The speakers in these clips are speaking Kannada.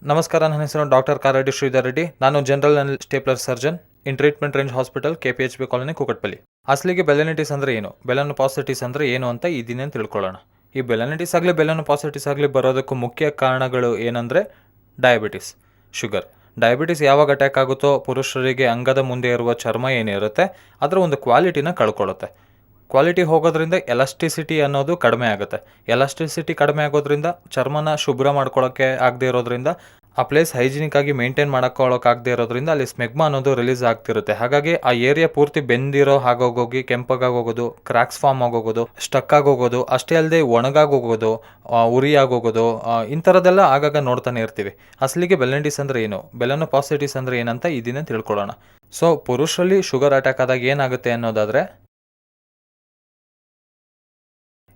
ನಮಸ್ಕಾರ, ನನ್ನ ಹೆಸರು ಡಾಕ್ಟರ್ ಕಾರಡಿ ಶ್ರೀಧರ್ ರೆಡ್ಡಿ. ನಾನು general and stapler surgeon in treatment range hospital, KPHB colony, Kukatpally. ಅಸಲಿಗೆ ಬೆಲೆನಿಟಿಸ್ ಅಂದರೆ ಏನು, ಬೆಲನೋಪಾಸಿಟಿಸ್ ಅಂದರೆ ಏನು ಅಂತ ಈ ದಿನ ತಿಳ್ಕೊಳ್ಳೋಣ. ಈ ಬೆಲೆನಿಟಿಸ್ ಆಗಲಿ ಬೆಲನೋಪಾಸಿಟಿಸ್ ಆಗಲಿ ಬರೋದಕ್ಕೂ ಮುಖ್ಯ ಕಾರಣಗಳು ಏನಂದರೆ ಡಯಾಬಿಟಿಸ್, ಶುಗರ್. ಡಯಾಬಿಟಿಸ್ ಯಾವಾಗ ಅಟ್ಯಾಕ್ ಆಗುತ್ತೋ ಪುರುಷರಿಗೆ ಅಂಗದ ಮುಂದೆ ಇರುವ ಚರ್ಮ ಏನಿರುತ್ತೆ ಅದರ ಒಂದು ಕ್ವಾಲಿಟಿನ ಕಳ್ಕೊಳ್ಳುತ್ತೆ. ಕ್ವಾಲಿಟಿ ಹೋಗೋದ್ರಿಂದ ಎಲಾಸ್ಟಿಸಿಟಿ ಅನ್ನೋದು ಕಡಿಮೆ ಆಗುತ್ತೆ. ಎಲಾಸ್ಟಿಸಿಟಿ ಕಡಿಮೆ ಆಗೋದ್ರಿಂದ ಚರ್ಮನ ಶುಭ್ರ ಮಾಡ್ಕೊಳ್ಳೋಕ್ಕೆ ಆಗದೆ ಇರೋದ್ರಿಂದ, ಆ ಪ್ಲೇಸ್ ಹೈಜಿನಿಕ್ ಆಗಿ ಮೇಂಟೈನ್ ಮಾಡೋಕ್ಕಾಗದೇ ಇರೋದ್ರಿಂದ ಅಲ್ಲಿ ಸ್ಮೆಗ್ಮಾ ಅನ್ನೋದು ರಿಲೀಸ್ ಆಗ್ತಿರುತ್ತೆ. ಹಾಗಾಗಿ ಆ ಏರಿಯಾ ಪೂರ್ತಿ ಬೆಂದಿರೋ ಹಾಗೋಗೋಗಿ ಕೆಂಪಗಾಗೋಗೋದು, ಕ್ರ್ಯಾಕ್ಸ್ ಫಾರ್ಮ್ ಆಗೋಗೋದು, ಸ್ಟಕ್ ಆಗೋಗೋದು, ಅಷ್ಟೇ ಅಲ್ಲದೆ ಒಣಗಾಗೋಗೋದು, ಉರಿ ಆಗೋಗೋದು, ಇಂಥರದ್ದೆಲ್ಲ ಆಗಾಗ ನೋಡ್ತಾನೆ ಇರ್ತೀವಿ. ಅಸಲಿಗೆ ಬೆಲೆನಿಟಿಸ್ ಅಂದರೆ ಏನು, ಬೆಲನೋಪಾಸಿಟಿಸ್ ಅಂದರೆ ಏನಂತ ಈ ದಿನ ತಿಳ್ಕೊಳ್ಳೋಣ. ಸೊ ಪುರುಷರಲ್ಲಿ ಶುಗರ್ ಅಟ್ಯಾಕ್ ಆದಾಗ ಏನಾಗುತ್ತೆ ಅನ್ನೋದಾದರೆ,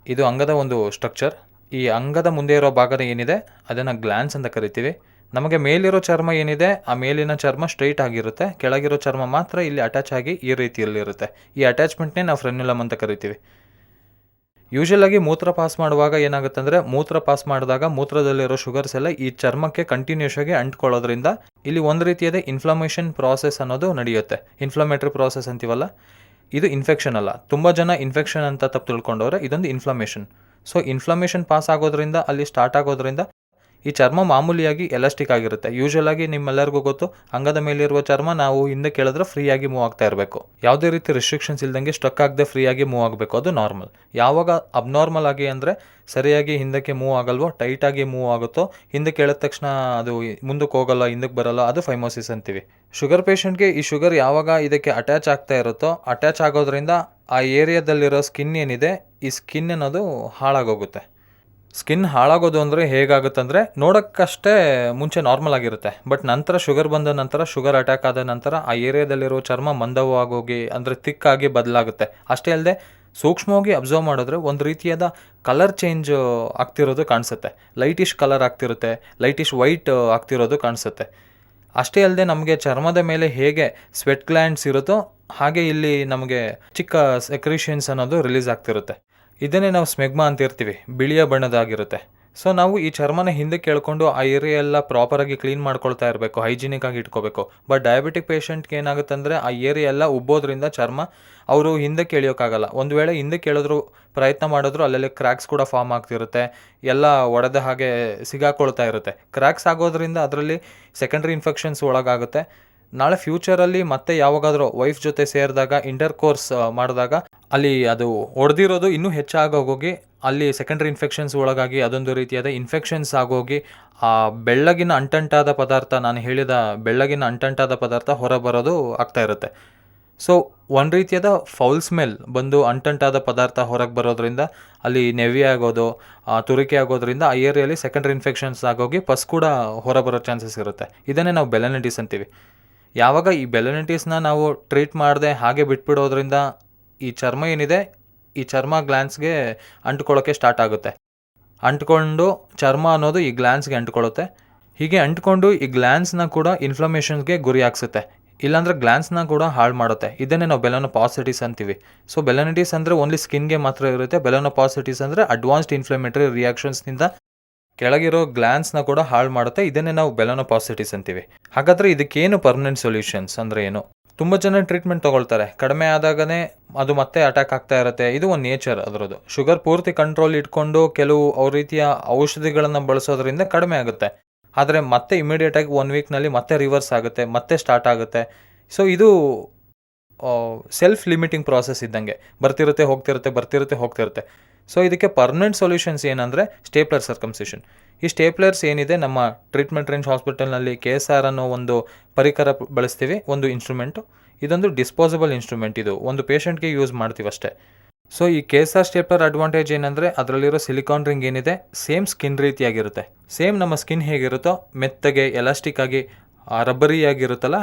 ಇದು ಅಂಗದ ಒಂದು ಸ್ಟ್ರಕ್ಚರ್. ಈ ಅಂಗದ ಮುಂದೆ ಇರೋ ಭಾಗದ ಏನಿದೆ ಅದನ್ನು ಗ್ಲ್ಯಾನ್ಸ್ ಅಂತ ಕರಿತೀವಿ. ನಮಗೆ ಮೇಲಿರೋ ಚರ್ಮ ಏನಿದೆ ಆ ಮೇಲಿನ ಚರ್ಮ ಸ್ಟ್ರೈಟ್ ಆಗಿರುತ್ತೆ, ಕೆಳಗಿರೋ ಚರ್ಮ ಮಾತ್ರ ಇಲ್ಲಿ ಅಟ್ಯಾಚ್ ಆಗಿ ಈ ರೀತಿಯಲ್ಲಿರುತ್ತೆ. ಈ ಅಟ್ಯಾಚ್ಮೆಂಟ್ನೇ ನಾವು ಫ್ರೆನ್ಯುಲಮ್ ಅಂತ ಕರಿತೀವಿ. ಯೂಶಲಾಗಿ ಮೂತ್ರ ಪಾಸ್ ಮಾಡುವಾಗ ಏನಾಗುತ್ತೆ ಅಂದರೆ, ಮೂತ್ರ ಪಾಸ್ ಮಾಡಿದಾಗ ಮೂತ್ರದಲ್ಲಿರೋ ಶುಗರ್ಸ್ ಎಲ್ಲ ಈ ಚರ್ಮಕ್ಕೆ ಕಂಟಿನ್ಯೂಸ್ ಆಗಿ ಅಂಟ್ಕೊಳ್ಳೋದ್ರಿಂದ ಇಲ್ಲಿ ಒಂದು ರೀತಿಯಾದ ಇನ್ಫ್ಲಮೇಷನ್ ಪ್ರಾಸೆಸ್ ಅನ್ನೋದು ನಡೆಯುತ್ತೆ. ಇನ್ಫ್ಲಮೇಟ್ರಿ ಪ್ರಾಸೆಸ್ ಅಂತೀವಲ್ಲ, ಇದು ಇನ್ಫೆಕ್ಷನ್ ಅಲ್ಲ. ತುಂಬ ಜನ ಇನ್ಫೆಕ್ಷನ್ ಅಂತ ತಪ್ಪು ತಿಳ್ಕೊಂಡವ್ರೆ, ಇದೊಂದು ಇನ್ಫ್ಲಮೇಷನ್. ಸೊ ಇನ್ಫ್ಲಮೇಷನ್ ಪಾಸ್ ಆಗೋದ್ರಿಂದ, ಅಲ್ಲಿ ಸ್ಟಾರ್ಟ್ ಆಗೋದ್ರಿಂದ ಈ ಚರ್ಮ ಮಾಮೂಲಿಯಾಗಿ ಎಲಾಸ್ಟಿಕ್ ಆಗಿರುತ್ತೆ. ಯೂಶಲಾಗಿ ನಿಮ್ಮೆಲ್ಲರಿಗೂ ಗೊತ್ತು, ಅಂಗದ ಮೇಲಿರುವ ಚರ್ಮ ನಾವು ಹಿಂದೆ ಕೇಳಿದ್ರೆ ಫ್ರೀಯಾಗಿ ಮೂವ್ ಆಗ್ತಾ ಇರಬೇಕು. ಯಾವುದೇ ರೀತಿ ರಿಸ್ಟ್ರಿಕ್ಷನ್ಸ್ ಇಲ್ದಂಗೆ ಸ್ಟಕ್ ಆಗದೆ ಫ್ರೀಯಾಗಿ ಮೂವ್ ಆಗಬೇಕು, ಅದು ನಾರ್ಮಲ್. ಯಾವಾಗ ಅಬ್ನಾರ್ಮಲ್ ಆಗಿ ಅಂದರೆ ಸರಿಯಾಗಿ ಹಿಂದಕ್ಕೆ ಮೂವ್ ಆಗಲ್ವೋ, ಟೈಟಾಗಿ ಮೂವ್ ಆಗುತ್ತೋ, ಹಿಂದಕ್ಕೆ ಕೇಳಿದ ತಕ್ಷಣ ಅದು ಮುಂದಕ್ಕೆ ಹೋಗಲ್ಲ, ಹಿಂದಕ್ಕೆ ಬರಲ್ಲ, ಅದು ಫೈಮೋಸಿಸ್ ಅಂತೀವಿ. ಶುಗರ್ ಪೇಷಂಟ್ಗೆ ಈ ಶುಗರ್ ಯಾವಾಗ ಇದಕ್ಕೆ ಅಟ್ಯಾಚ್ ಆಗ್ತಾ ಇರುತ್ತೋ, ಅಟ್ಯಾಚ್ ಆಗೋದ್ರಿಂದ ಆ ಏರಿಯಾದಲ್ಲಿರೋ ಸ್ಕಿನ್ ಏನಿದೆ, ಈ ಸ್ಕಿನ್ ಅನ್ನೋದು ಹಾಳಾಗೋಗುತ್ತೆ. ಸ್ಕಿನ್ ಹಾಳಾಗೋದು ಅಂದರೆ ಹೇಗಾಗುತ್ತಂದರೆ, ನೋಡೋಕ್ಕಷ್ಟೇ ಮುಂಚೆ ನಾರ್ಮಲ್ ಆಗಿರುತ್ತೆ, ಬಟ್ ನಂತರ ಶುಗರ್ ಬಂದ ನಂತರ, ಶುಗರ್ ಅಟ್ಯಾಕ್ ಆದ ನಂತರ ಆ ಏರಿಯಾದಲ್ಲಿರೋ ಚರ್ಮ ಮಂದವಾಗೋಗಿ ಅಂದರೆ ತಿಕ್ಕಾಗಿ ಬದಲಾಗುತ್ತೆ. ಅಷ್ಟೇ ಅಲ್ಲದೆ ಸೂಕ್ಷ್ಮವಾಗಿ ಅಬ್ಸರ್ವ್ ಮಾಡಿದ್ರೆ ಒಂದು ರೀತಿಯಾದ ಕಲರ್ ಚೇಂಜ್ ಆಗ್ತಿರೋದು ಕಾಣಿಸುತ್ತೆ. ಲೈಟಿಶ್ ಕಲರ್ ಆಗ್ತಿರುತ್ತೆ, ಲೈಟಿಶ್ ವೈಟ್ ಆಗ್ತಿರೋದು ಕಾಣಿಸುತ್ತೆ. ಅಷ್ಟೇ ಅಲ್ಲದೆ ನಮಗೆ ಚರ್ಮದ ಮೇಲೆ ಹೇಗೆ ಸ್ವೆಟ್ ಗ್ಲ್ಯಾಂಡ್ಸ್ ಇರುತ್ತೋ ಹಾಗೆ ಇಲ್ಲಿ ನಮಗೆ ಚಿಕ್ಕ ಸೆಕ್ರಿಷನ್ಸ್ ಅನ್ನೋದು ರಿಲೀಸ್ ಆಗ್ತಿರುತ್ತೆ. ಇದನ್ನೇ ನಾವು ಸ್ಮೆಗ್ಮಾ ಅಂತ ಇರ್ತೀವಿ, ಬಿಳಿಯ ಬಣ್ಣದಾಗಿರುತ್ತೆ. ಸೊ ನಾವು ಈ ಚರ್ಮನ ಹಿಂದೆ ಕೇಳ್ಕೊಂಡು ಆ ಏರಿಯಾ ಎಲ್ಲ ಪ್ರಾಪರಾಗಿ ಕ್ಲೀನ್ ಮಾಡ್ಕೊಳ್ತಾ ಇರಬೇಕು, ಹೈಜಿನಿಕ್ ಆಗಿ ಇಟ್ಕೋಬೇಕು. ಬಟ್ ಡಯಾಬಿಟಿಕ್ ಪೇಷಂಟ್ಗೆ ಏನಾಗುತ್ತೆ ಅಂದರೆ, ಆ ಏರಿಯಾ ಎಲ್ಲ ಉಬ್ಬೋದ್ರಿಂದ ಚರ್ಮ ಅವರು ಹಿಂದೆ ಕೇಳಿಯೋಕ್ಕಾಗಲ್ಲ. ಒಂದು ವೇಳೆ ಹಿಂದೆ ಕೇಳಿದ್ರು, ಪ್ರಯತ್ನ ಮಾಡಿದ್ರು, ಅಲ್ಲೆಲ್ಲ ಕ್ರ್ಯಾಕ್ಸ್ ಕೂಡ ಫಾರ್ಮ್ ಆಗ್ತಿರುತ್ತೆ, ಎಲ್ಲ ಒಡೆದ ಹಾಗೆ ಸಿಗಾಕೊಳ್ತಾ ಇರುತ್ತೆ. ಕ್ರ್ಯಾಕ್ಸ್ ಆಗೋದ್ರಿಂದ ಅದರಲ್ಲಿ ಸೆಕೆಂಡ್ರಿ ಇನ್ಫೆಕ್ಷನ್ಸ್ ಒಳಗಾಗುತ್ತೆ. ನಾಳೆ ಫ್ಯೂಚರಲ್ಲಿ ಮತ್ತೆ ಯಾವಾಗಾದರೂ ವೈಫ್ ಜೊತೆ ಸೇರಿದಾಗ, ಇಂಟರ್ ಕೋರ್ಸ್ ಮಾಡಿದಾಗ ಅಲ್ಲಿ ಅದು ಒಡೆದಿರೋದು ಇನ್ನೂ ಹೆಚ್ಚಾಗೋಗಿ ಅಲ್ಲಿ ಸೆಕೆಂಡ್ರಿ ಇನ್ಫೆಕ್ಷನ್ಸ್ ಒಳಗಾಗಿ ಅದೊಂದು ರೀತಿಯಾದ ಇನ್ಫೆಕ್ಷನ್ಸ್ ಆಗೋಗಿ ಆ ಬೆಳ್ಳಗಿನ ಅಂಟಂಟಾದ ಪದಾರ್ಥ, ನಾನು ಹೇಳಿದ ಬೆಳ್ಳಗಿನ ಅಂಟಂಟಾದ ಪದಾರ್ಥ ಹೊರಬರೋದು ಆಗ್ತಾ ಇರುತ್ತೆ. ಸೊ ಒಂದು ರೀತಿಯಾದ ಫೌಲ್ ಸ್ಮೆಲ್ ಬಂದು ಅಂಟಂಟಾದ ಪದಾರ್ಥ ಹೊರಗೆ ಬರೋದ್ರಿಂದ ಅಲ್ಲಿ ನೆವಿ ಆಗೋದು, ತುರಿಕೆ ಆಗೋದ್ರಿಂದ ಆ ಏರಿಯಲ್ಲಿ ಸೆಕೆಂಡ್ರಿ ಇನ್ಫೆಕ್ಷನ್ಸ್ ಆಗೋಗಿ ಪಸ್ ಕೂಡ ಹೊರಬರೋ ಚಾನ್ಸಸ್ ಇರುತ್ತೆ. ಇದನ್ನೇ ನಾವು ಬೆಲೆನಿಟಿಸ್ ಅಂತೀವಿ. ಯಾವಾಗ ಈ ಬೆಲೆನಿಟಿಸ್ನ ನಾವು ಟ್ರೀಟ್ ಮಾಡದೆ ಹಾಗೆ ಬಿಟ್ಬಿಡೋದ್ರಿಂದ ಈ ಚರ್ಮ ಏನಿದೆ, ಈ ಚರ್ಮ ಗ್ಲ್ಯಾನ್ಸ್ಗೆ ಅಂಟ್ಕೊಳ್ಳೋಕ್ಕೆ ಸ್ಟಾರ್ಟ್ ಆಗುತ್ತೆ. ಅಂಟ್ಕೊಂಡು ಚರ್ಮ ಅನ್ನೋದು ಈ ಗ್ಲ್ಯಾನ್ಸ್ಗೆ ಅಂಟ್ಕೊಳ್ಳುತ್ತೆ. ಹೀಗೆ ಅಂಟ್ಕೊಂಡು ಈ ಗ್ಲ್ಯಾನ್ಸ್ನ ಕೂಡ ಇನ್ಫ್ಲಮೇಷನ್ಗೆ ಗುರಿ ಆಗ್ಸುತ್ತೆ, ಇಲ್ಲಾಂದರೆ ಗ್ಲ್ಯಾನ್ಸ್ನ ಕೂಡ ಹಾಳು ಮಾಡುತ್ತೆ. ಇದನ್ನೇ ನಾವು ಬೆಲನೋಪಾಸಿಟಿಸ್ ಅಂತೀವಿ. ಸೊ ಬೆಲೆನಿಟಿಸ್ ಅಂದರೆ ಓನ್ಲಿ ಸ್ಕಿನ್ಗೆ ಮಾತ್ರ ಇರುತ್ತೆ. ಬೆಲನೋಪಾಸಿಟಿಸ್ ಅಂದರೆ ಅಡ್ವಾನ್ಸ್ಡ್ ಇನ್ಫ್ಲಮೇಟರಿ ರಿಯಾಕ್ಷನ್ಸ್ನಿಂದ ಕೆಳಗಿರೋ ಗ್ಲ್ಯಾನ್ಸ್ನ ಕೂಡ ಹಾಳು ಮಾಡುತ್ತೆ. ಇದನ್ನೇ ನಾವು ಬೆಲನೋಪಾಸಿಟಿಸ್ ಅಂತೀವಿ. ಹಾಗಾದರೆ ಇದಕ್ಕೇನು ಪರ್ಮನೆಂಟ್ ಸೊಲ್ಯೂಷನ್ಸ್ ಅಂದರೆ ಏನು? ತುಂಬ ಜನ ಟ್ರೀಟ್ಮೆಂಟ್ ತೊಗೊಳ್ತಾರೆ, ಕಡಿಮೆ ಆದಾಗನೇ ಅದು ಮತ್ತೆ ಅಟ್ಯಾಕ್ ಆಗ್ತಾ ಇರುತ್ತೆ. ಇದು ಒಂದು ನೇಚರ್ ಅದರದ್ದು. ಶುಗರ್ ಪೂರ್ತಿ ಕಂಟ್ರೋಲ್ ಇಟ್ಕೊಂಡು ಕೆಲವು ಅವ್ರ ರೀತಿಯ ಔಷಧಿಗಳನ್ನು ಬಳಸೋದ್ರಿಂದ ಕಡಿಮೆ ಆಗುತ್ತೆ. ಆದರೆ ಮತ್ತೆ ಇಮಿಡಿಯೇಟಾಗಿ 1 ವೀಕ್ನಲ್ಲಿ ಮತ್ತೆ ರಿವರ್ಸ್ ಆಗುತ್ತೆ, ಮತ್ತೆ ಸ್ಟಾರ್ಟ್ ಆಗುತ್ತೆ. ಸೊ ಇದು ಸೆಲ್ಫ್ ಲಿಮಿಟಿಂಗ್ ಪ್ರಾಸೆಸ್ ಇದ್ದಂಗೆ, ಬರ್ತಿರುತ್ತೆ ಹೋಗ್ತಿರುತ್ತೆ, ಬರ್ತಿರುತ್ತೆ ಹೋಗ್ತಿರುತ್ತೆ. ಸೊ ಇದಕ್ಕೆ ಪರ್ಮನೆಂಟ್ ಸೊಲ್ಯೂಷನ್ಸ್ ಏನಂದರೆ ಸ್ಟೇಪ್ಲರ್ ಸರ್ಕಮ್ಸಿಷನ್. ಈ ಸ್ಟೇಪ್ಲರ್ಸ್ ಏನಿದೆ, ನಮ್ಮ ಟ್ರೀಟ್ಮೆಂಟ್ ರೇಂಜ್ ಹಾಸ್ಪಿಟಲ್ನಲ್ಲಿ KSR ಅನ್ನೋ ಒಂದು ಪರಿಕರ ಬಳಸ್ತೀವಿ, ಒಂದು ಇನ್ಸ್ಟ್ರೂಮೆಂಟು. ಇದೊಂದು ಡಿಸ್ಪೋಸಬಲ್ ಇನ್ಸ್ಟ್ರೂಮೆಂಟ್, ಇದು ಒಂದು ಪೇಷಂಟ್ಗೆ ಯೂಸ್ ಮಾಡ್ತೀವಿ ಅಷ್ಟೇ. ಸೊ ಈ KSR ಸ್ಟೇಪ್ಲರ್ ಅಡ್ವಾಂಟೇಜ್ ಏನಂದರೆ, ಅದರಲ್ಲಿರೋ ಸಿಲಿಕಾನ್ ರಿಂಗ್ ಏನಿದೆ ಸೇಮ್ ಸ್ಕಿನ್ ರೀತಿಯಾಗಿರುತ್ತೆ. ಸೇಮ್ ನಮ್ಮ ಸ್ಕಿನ್ ಹೇಗಿರುತ್ತೋ ಮೆತ್ತಗೆ ಎಲಾಸ್ಟಿಕ್ ಆಗಿ ರಬ್ಬರಿಯಾಗಿರುತ್ತಲ್ಲ,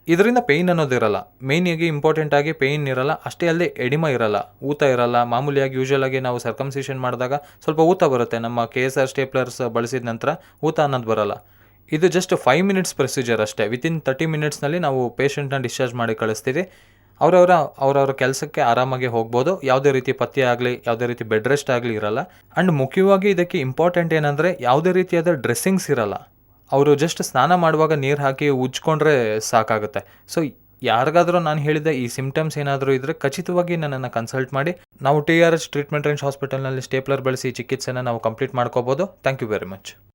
ಇದರಿಂದ ಪೇಯ್ನ್ ಅನ್ನೋದಿರಲ್ಲ. ಮೇಯ್ನಾಗಿ ಇಂಪಾರ್ಟೆಂಟ್ ಆಗಿ ಪೇಯ್ನ್ ಇರಲ್ಲ, ಅಷ್ಟೇ ಅಲ್ಲದೆ ಎಡಿಮ ಇರಲ್ಲ, ಊತ ಇರಲ್ಲ. ಮಾಮೂಲಿಯಾಗಿ ಯೂಶಲಾಗಿ ನಾವು ಸರ್ಕಮ್ಸಿಷನ್ ಮಾಡಿದಾಗ ಸ್ವಲ್ಪ ಊತ ಬರುತ್ತೆ, ನಮ್ಮ KSR ಸ್ಟೇಪ್ಲರ್ಸ್ ಬಳಸಿದ ನಂತರ ಊತ ಅನ್ನೋದು ಬರಲ್ಲ. ಇದು ಜಸ್ಟ್ 5 ಮಿನಿಟ್ಸ್ ಪ್ರೊಸೀಜರ್ ಅಷ್ಟೇ. ವಿತಿನ್ 30 ಮಿನಿಟ್ಸ್ನಲ್ಲಿ ನಾವು ಪೇಷಂಟ್ನ ಡಿಸ್ಚಾರ್ಜ್ ಮಾಡಿ ಕಳಿಸ್ತೀವಿ. ಅವರವರ ಕೆಲಸಕ್ಕೆ ಆರಾಮಾಗಿ ಹೋಗ್ಬೋದು. ಯಾವುದೇ ರೀತಿ ಪಥ್ಯ ಆಗಲಿ, ಯಾವುದೇ ರೀತಿ ಬೆಡ್ ರೆಸ್ಟ್ ಆಗಲಿ ಇರಲ್ಲ. ಆ್ಯಂಡ್ ಮುಖ್ಯವಾಗಿ ಇದಕ್ಕೆ ಇಂಪಾರ್ಟೆಂಟ್ ಏನಂದರೆ, ಯಾವುದೇ ರೀತಿಯಾದ ಡ್ರೆಸ್ಸಿಂಗ್ಸ್ ಇರಲ್ಲ. ಅವರು ಜಸ್ಟ್ ಸ್ನಾನ ಮಾಡುವಾಗ ನೀರು ಹಾಕಿ ಉಜ್ಕೊಂಡ್ರೆ ಸಾಕಾಗುತ್ತೆ. ಸೊ ಯಾರಿಗಾದರೂ ನಾನು ಹೇಳಿದ ಈ ಸಿಮ್ಟಮ್ಸ್ ಏನಾದರೂ ಇದ್ದರೆ ಖಚಿತವಾಗಿ ನನ್ನನ್ನು ಕನ್ಸಲ್ಟ್ ಮಾಡಿ. ನಾವು TRH ಟ್ರೀಟ್ಮೆಂಟ್ ರೇಂಜ್ ಹಾಸ್ಪಿಟಲ್ನಲ್ಲಿ ಸ್ಟೇಪ್ಲರ್ ಬಳಸಿ ಚಿಕಿತ್ಸೆನ ನಾವು ಕಂಪ್ಲೀಟ್ ಮಾಡ್ಕೋಬೋದು. Thank you very much.